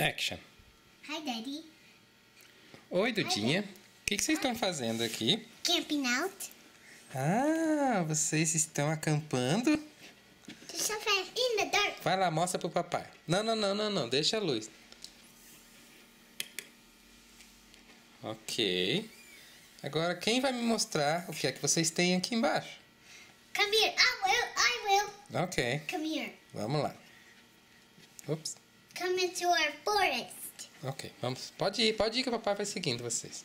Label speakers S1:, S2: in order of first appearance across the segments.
S1: Action.
S2: Hi, Daddy.
S1: Oi, Dudinha. O que vocês estão fazendo aqui?
S2: Camping out.
S1: Ah, vocês estão acampando?
S2: Just in the dark.
S1: Vai lá, mostra pro papai. Não. Deixa a luz. Ok. Agora, quem vai me mostrar o que é que vocês têm aqui embaixo?
S2: Come here. I will.
S1: Ok.
S2: Come here.
S1: Vamos lá. Ups.
S2: Come into our forest.
S1: Ok, vamos. Pode ir que o papai vai seguindo vocês.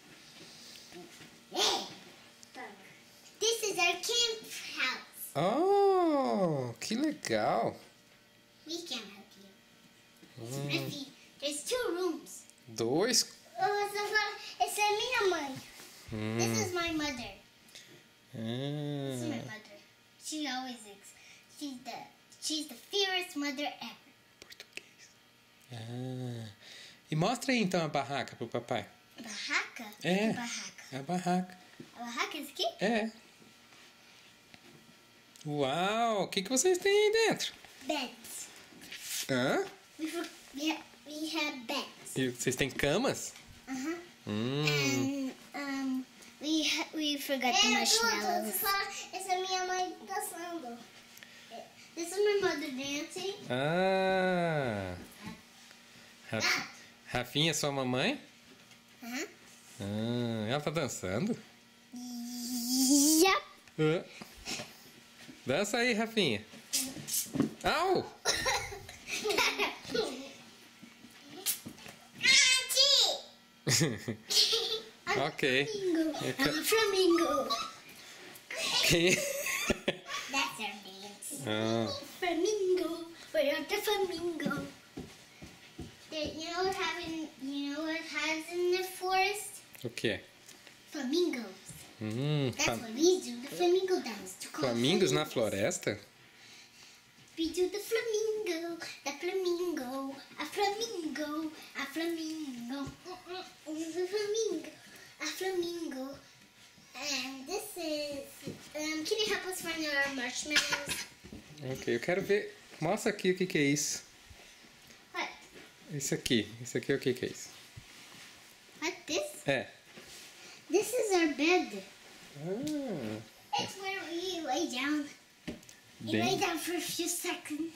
S2: This is our camp house.
S1: Oh, que legal.
S2: We can help you. It's messy. There's 2 rooms.
S1: 2.
S2: Essa é minha mãe. This is my mother. This is my mother. She always is. She's the fiercest mother ever.
S1: Português. E mostra aí então a barraca pro papai.
S2: Barraca?
S1: É.
S2: Que barraca?
S1: A barraca.
S2: A barraca é isso aqui?
S1: É. Uau, o que vocês têm aí dentro?
S2: Beds.
S1: Hã?
S2: We have beds.
S1: E vocês têm camas?
S2: And we forgot the marshmallows. Essa é minha mãe dançando. This is my mother dancing.
S1: Ah. Rafinha, sua mamãe? Ela tá dançando?
S2: Yep.
S1: Dança aí, Rafinha. Au! Ok.
S2: I'm a flamingo. That's our dance. Flamingo. We're the flamingo. You know what has in the forest?
S1: O que é?
S2: Flamingos. That's what we do. The flamingo dance.
S1: Flamingos na floresta?
S2: We do the flamingo. The flamingo. A flamingo. A flamingo. The flamingo. A flamingo. And this is... can you help us find our marshmallows?
S1: Ok, eu quero ver. Mostra aqui o que é isso.
S2: What?
S1: Isso aqui o que é isso?
S2: What, this?
S1: É.
S2: This is our bed.
S1: Ah,
S2: It's where we lay down. We lay down for a few seconds,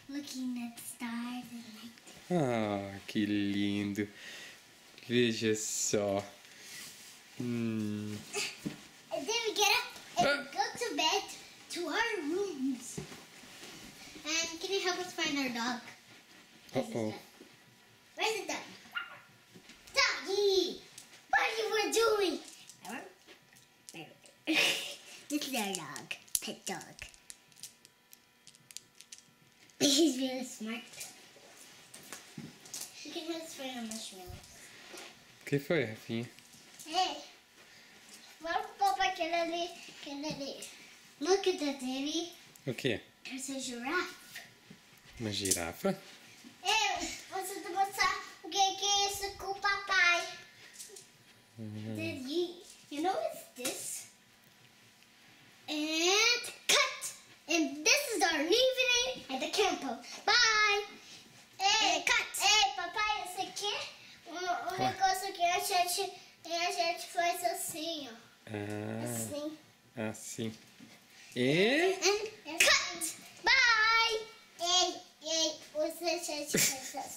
S2: looking at the stars and night.
S1: Ah, que lindo. Veja só.
S2: And then we get up and go to bed to our rooms. And can you help us find our dog?
S1: Uh-oh.
S2: Where's the dog? Doggy! What you were doing? This is our dog. Pet dog. He's really smart. He can help us find our marshmallows.
S1: O que foi, Rafinha?
S2: Hey! Vamos para aquele ali. Look at that, Daddy.
S1: O que?
S2: There's a giraffe.
S1: Uma girafa?
S2: Você vai mostrar o que é isso com o papai. Daddy, you know what's this? And cut! And this is our evening at the campo. Bye! Cut! Ei, papai, isso aqui é negócio que a gente faz assim, ó. Assim.
S1: Assim. E...
S2: Cut! Bye! Ei, você já faz assim.